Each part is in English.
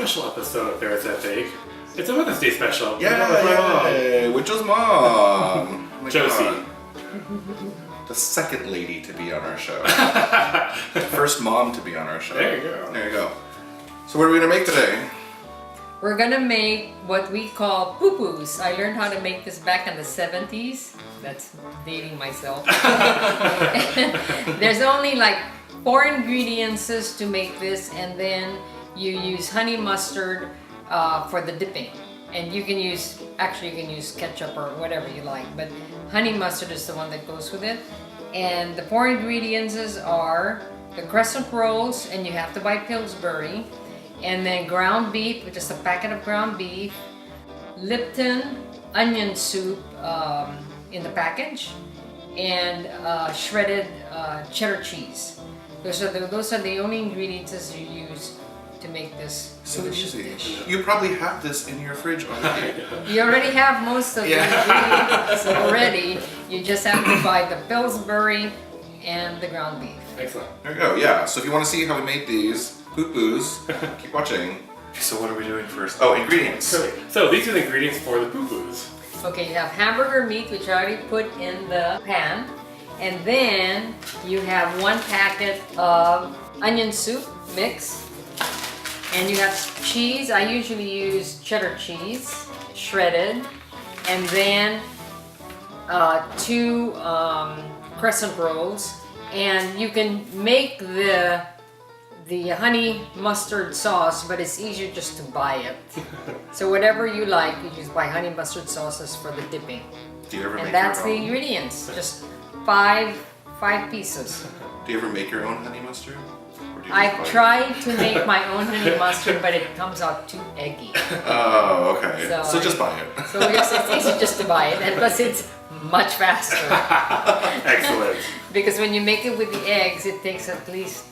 special episode of Bears That Bake. It's a Mother's Day special. Yay! With Joe's mom. Oh Josie. God. The second lady to be on our show. First mom to be on our show. There you go. There you go. So what are we gonna make today? We're gonna make what we call PooPoos. I learned how to make this back in the 70s. That's dating myself. There's only like 4 ingredients to make this, and then you use honey mustard for the dipping. And you can use, actually you can use ketchup or whatever you like, but honey mustard is the one that goes with it. And the 4 ingredients are the crescent rolls, and you have to buy Pillsbury, and then ground beef, which is a packet of ground beef, Lipton onion soup in the package, and shredded cheddar cheese. Those are the only ingredients you use to make this So easy. dish. You probably have this in your fridge already. You already have most of the ingredients already. You just have to buy the Pillsbury and the ground beef. Excellent. There you go, yeah. So if you want to see how we made these PooPoos, keep watching. So what are we doing first? Oh, ingredients. So these are the ingredients for the PooPoos. Okay, you have hamburger meat, which I already put in the pan. And then you have 1 packet of onion soup mix. And you have cheese. I usually use cheddar cheese, shredded. And then 2 crescent rolls. And you can make the honey mustard sauce, but it's easier just to buy it. So whatever you like, you just buy honey mustard sauces for the dipping. Do you ever make And that's your the own? ingredients, just 5 pieces. Do you ever make your own honey mustard? Or do you just I've buy it? tried to make my own honey mustard, but it comes out too eggy. Oh, okay. So So just buy it. So yes, it's easy just to buy it, and plus it's much faster. Excellent. Because when you make it with the eggs, it takes at least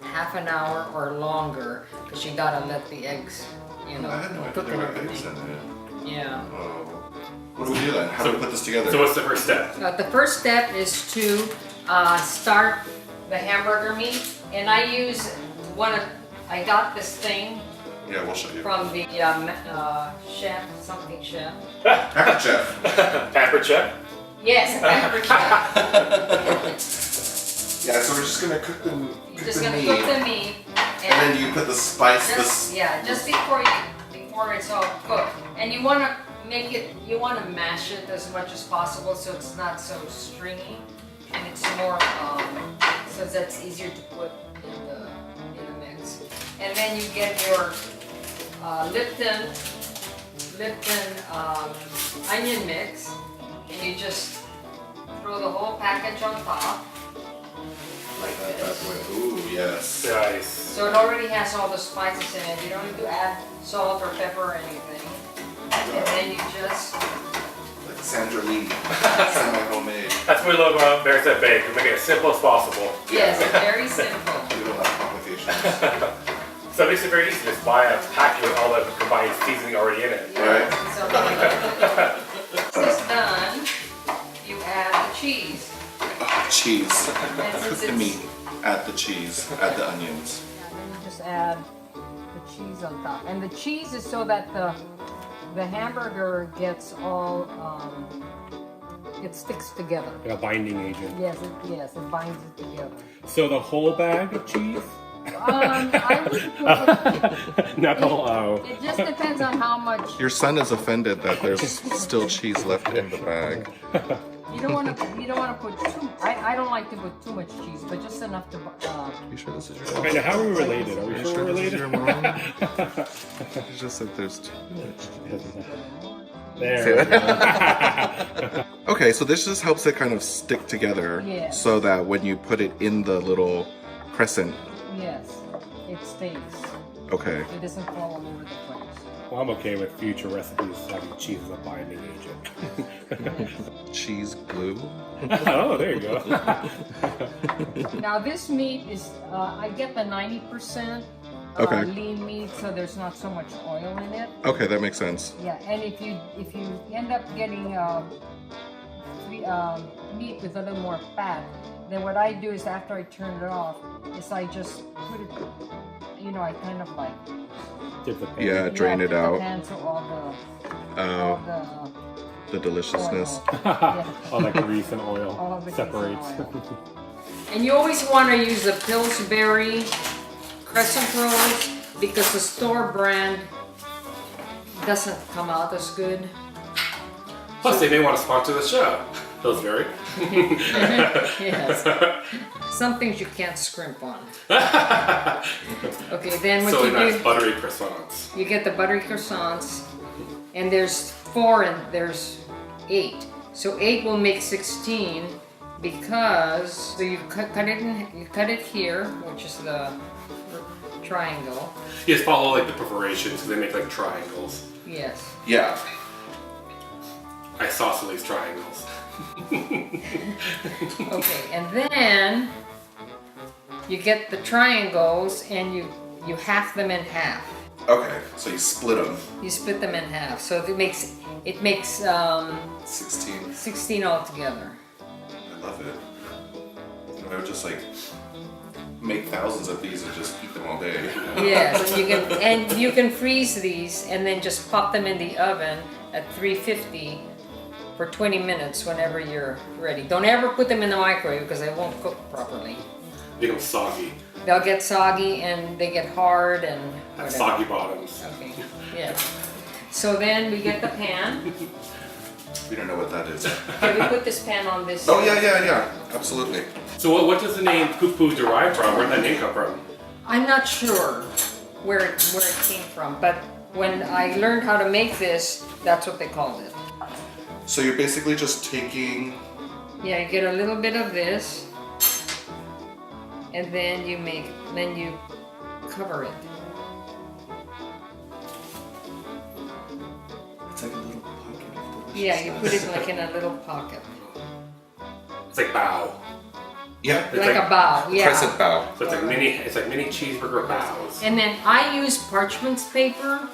half an hour or longer, because you gotta let the eggs, you know, I had no idea cook there and were eggs everything. in it. Yeah. Oh. What do we do then? How do we put this together? So what's the first step? The first step is to start the hamburger meat, and I use I got this thing Yeah, we'll show you. from the chef, something chef. Pepper chef. Pepper chef. Yes, a pepper chef. Yeah, so we're just gonna cook the meat. You're just gonna cook the meat, And then you put the spice. just before it's all cooked, and you wanna make it, you wanna mash it as much as possible so it's not so stringy, and it's more so that's easier to put in the mix. And then you get your Lipton onion mix, and you just throw the whole package on top. Like That this. way. Ooh, yes. Nice. So it already has all the spices in it. You don't need to add salt or pepper or anything. And then you just... Like Sandra Lee. Semi-homemade. That's what we love about Bears That Bake. We make it as simple as possible. Yes, it's very simple. We don't have complications. So it makes it very easy to just buy a packet with all the combined seasoning already in it. Right. So once it's done, you add the cheese. Oh, cheese. And Cook since the meat. Add the cheese. Add the onions. And then you just add the cheese on top. And the cheese is so that the hamburger gets all, it sticks together. Like a binding agent. Yes, it binds it together. So the whole bag of cheese? I would put Not the whole. Oh. it just depends on how much. Your son is offended that there's still cheese left in the bag. You don't want to put too. I don't like to put too much cheese, but just enough to. You sure this is your Okay, now how are we related? Are we You sure sure we're this is related? your mom? You just said there's too much. There. Okay, so this just helps it kind of stick together, Yeah. so that when you put it in the little crescent, Yes, it stays. okay. It doesn't fall all over the place. Well, I'm okay with future recipes having cheese as a binding agent. Cheese glue. Oh, there you go. Now this meat is, I get the 90% Okay. lean meat, so there's not so much oil in it. Okay, that makes sense. Yeah, and if you end up getting meat with a little more fat. Then what I do is after I turn it off, is I just put it, you know, I kind of like Dip the pan. Yeah, drain it dip the out. pan so all Oh, the the deliciousness. oil, yeah, All that grease and all oil of the grease and separates. oil. And you always want to use the Pillsbury crescent rolls because the store brand doesn't come out as good. Plus, they may want to sponsor the show. Pillsbury. Yes. Some things you can't scrimp on. Okay, then what So you nice do, buttery croissants. you get the buttery croissants, and there's 4 and there's 8. So 8 will make 16 because so you cut it here, which is the triangle. You just follow like the perforations, so they make like triangles. Yes. Yeah. Isosceles triangles. Okay, and then you get the triangles and you half them in half. Okay, so you split them. You split them in half, so it makes 16. 16 altogether. I love it. You know, I would just like make thousands of these and just eat them all day. Yes, you can freeze these and then just pop them in the oven at 350 for 20 minutes whenever you're ready. Don't ever put them in the microwave because they won't cook properly. Become soggy. They'll get soggy and they get hard and Have whatever. soggy bottoms. Okay, yeah. So then we get the pan. We don't know what that is. Okay, we put this pan on this. Oh yeah, absolutely. So what does the name PooPoos derive from? Where did that name come from? I'm not sure where it came from, but when I learned how to make this, that's what they called it. So you're basically just taking. Yeah, you get a little bit of this, and then you cover it. It's like a little pocket of deliciousness. Yeah, you put it like in a little pocket, It's like bao. Yeah. It's like a bow. Yeah. Crescent bow. So it's like mini cheeseburger bows. And then I use parchment paper,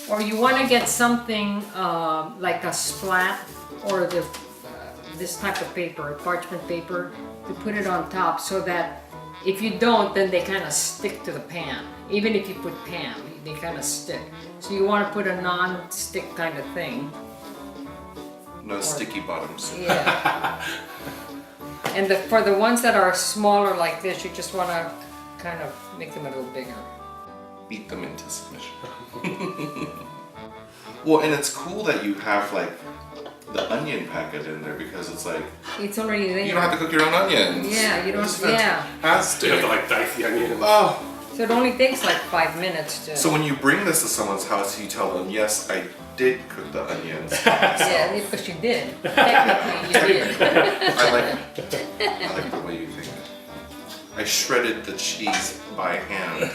or you want to get something like a splat or this type of paper, parchment paper, to put it on top so that if you don't, then they kind of stick to the pan. Even if you put pan, they kind of stick. So you want to put a non-stick kind of thing. No sticky bottoms. Yeah. And for the ones that are smaller like this, you just want to kind of make them a little bigger. Beat them into submission. Well, and it's cool that you have like the onion packet in there because it's like It's already there. you don't have to cook your own onions. Yeah, you don't. It's Yeah. fantastic. You have to like dice the onions. Oh. So it only takes like 5 minutes to. So when you bring this to someone's house, you tell them, yes, I did cook the onions. Yeah, because you did. Technically, you did. I like the way you think. I shredded the cheese by hand.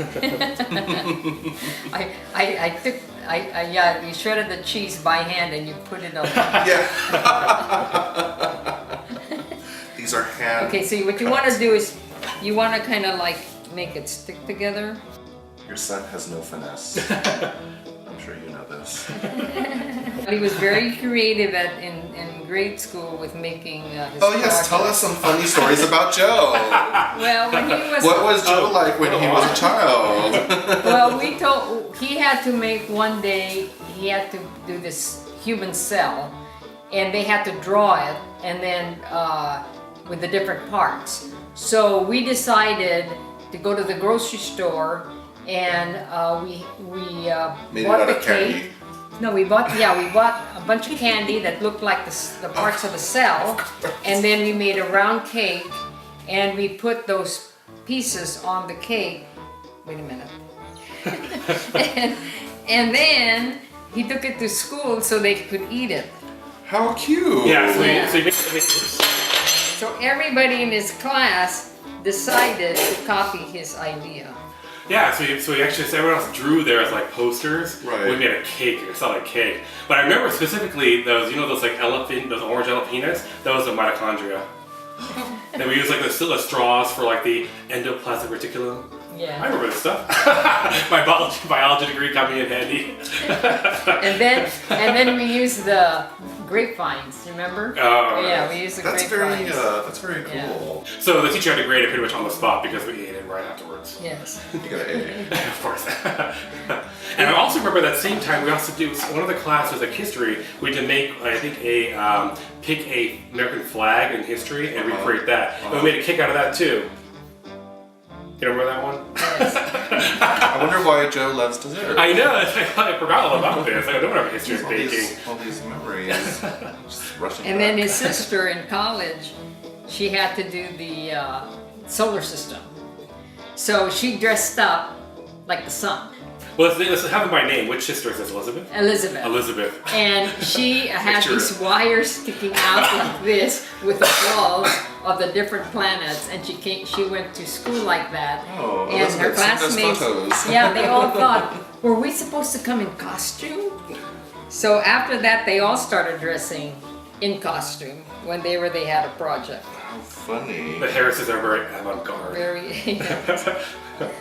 You shredded the cheese by hand and you put it on. Yeah. These are hand. Okay, so what you want to do is you want to kind of like make it stick together. Your son has no finesse. I'm sure you know this. He was very creative in grade school with making his Oh yes, tell us some funny stories about Joe. Well, when he was What was Joe like when he was a child? well, he had to make one day. He had to do this human cell, and they had to draw it, and then with the different parts. So we decided to go to the grocery store, and we Made it bought out the of cake. candy. No, we bought a bunch of candy that looked like the parts of the cell, and then we made a round cake, and we put those pieces on the cake. Wait a minute. and then he took it to school so they could eat it. How cute. Yeah, Yeah. so you make So everybody in his class decided to copy his idea. Yeah, so everyone else drew theirs like posters. Right. We made a cake, a solid cake. But I remember specifically those, those like those orange elephaninas. That was the mitochondria. And we used like the straws for like the endoplasmic reticulum. I Yeah. remember this stuff. My biology degree got me in handy. And then we used grapevines, remember? Oh, yeah, nice. we used the That's grapevines. very cool. So the teacher had to grade it pretty much on the spot because we ate it right afterwards. Yes. You got an A. Of course. And I also remember that same time we also do one of the classes like history. We had to make I think a pick a American flag in history and recreate that. And we made a cake out of that too. You remember that one? Yes. I wonder why Joe loves dessert. I know. I forgot all about this. I don't have a history of baking. All these memories. Just rushing And then back. his sister in college, she had to do the solar system. So she dressed up like the sun. Well, let's have them by name. Which sister is this? Elizabeth? Elizabeth. Elizabeth. And she had Picture these it. wires sticking out like this with the balls of the different planets, and she went to school like that. Oh, and her Elizabeth, send us classmates, photos. yeah, they all thought, were we supposed to come in costume? So after that, they all started dressing in costume when they had a project. How funny. The Harrises are very avant-garde. Very.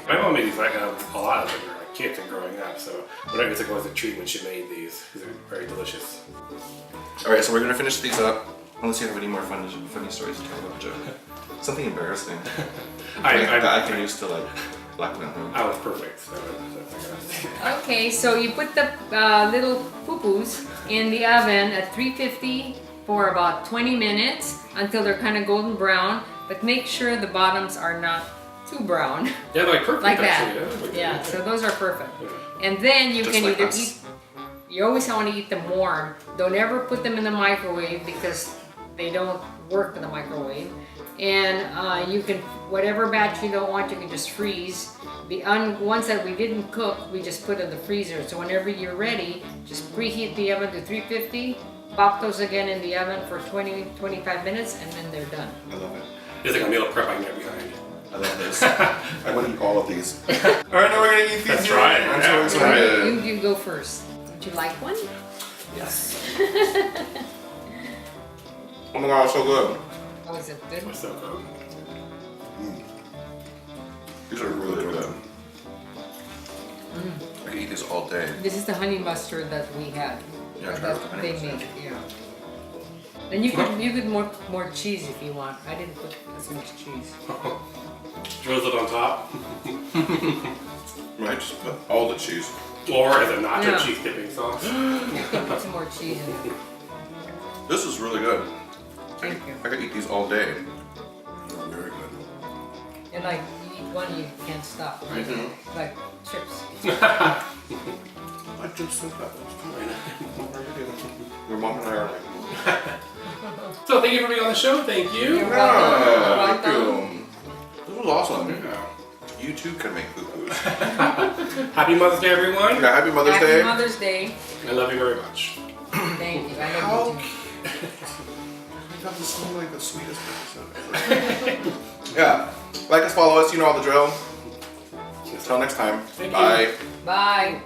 My mom made these like a lot of them were like kids and growing up, so whenever it's like always a treat when she made these because they're very delicious. All right, so we're gonna finish these up. Unless you have any more funny stories to tell about Joe. Something embarrassing. that I can use to like blackmail him. I was perfect, so that's Okay, so you put the little PooPoos in the oven at 350 for about 20 minutes until they're kind of golden brown, but make sure the bottoms are not too brown. yeah, like perfect Like actually. that. Yeah, Yeah, so those are perfect. And then you Just can like either us. eat, you always want to eat them warm. Don't ever put them in the microwave because they don't work in the microwave. And you can, whatever batch you don't want, you can just freeze. The ones that we didn't cook, we just put in the freezer. So whenever you're ready, just preheat the oven to 350, pop those again in the oven for 20-25 minutes, and then they're done. I love it. It's like a meal prep I can get behind. I love this. I want to eat all of these. All right, now we're gonna eat these. That's right. I'm Yeah, so right. excited. You go first. Would you like one? Yes. Oh my god, it's so good. Oh, is it good? It's so good. These are really good. I could eat these all day. This is the honey mustard that we had. Yeah, that try the honey they mustard. make. Yeah. And you could more cheese if you want. I didn't put as much cheese. Drizzle it on top. Right, just put all the cheese. Or as a nacho Yeah. cheese dipping sauce. You can put some more cheese in it. This is really good. Thank you. I could eat these all day. They're very good. And like you eat one, you can't stop. Right? Mhm. Like chips. I just think that was fine. Your mom and I are like, So thank you for being on the show. Thank you. You're welcome. You're thank welcome. you. This was awesome. Yeah. You too can make PooPoos. Happy Mother's Day, everyone. Yeah, happy Mother's Happy Day. Mother's Day. I love you very much. Thank you. I love you too. That was so like the sweetest episode ever. Yeah. Like us, follow us, you know all the drill. Until next time. Thank you. Bye. Bye.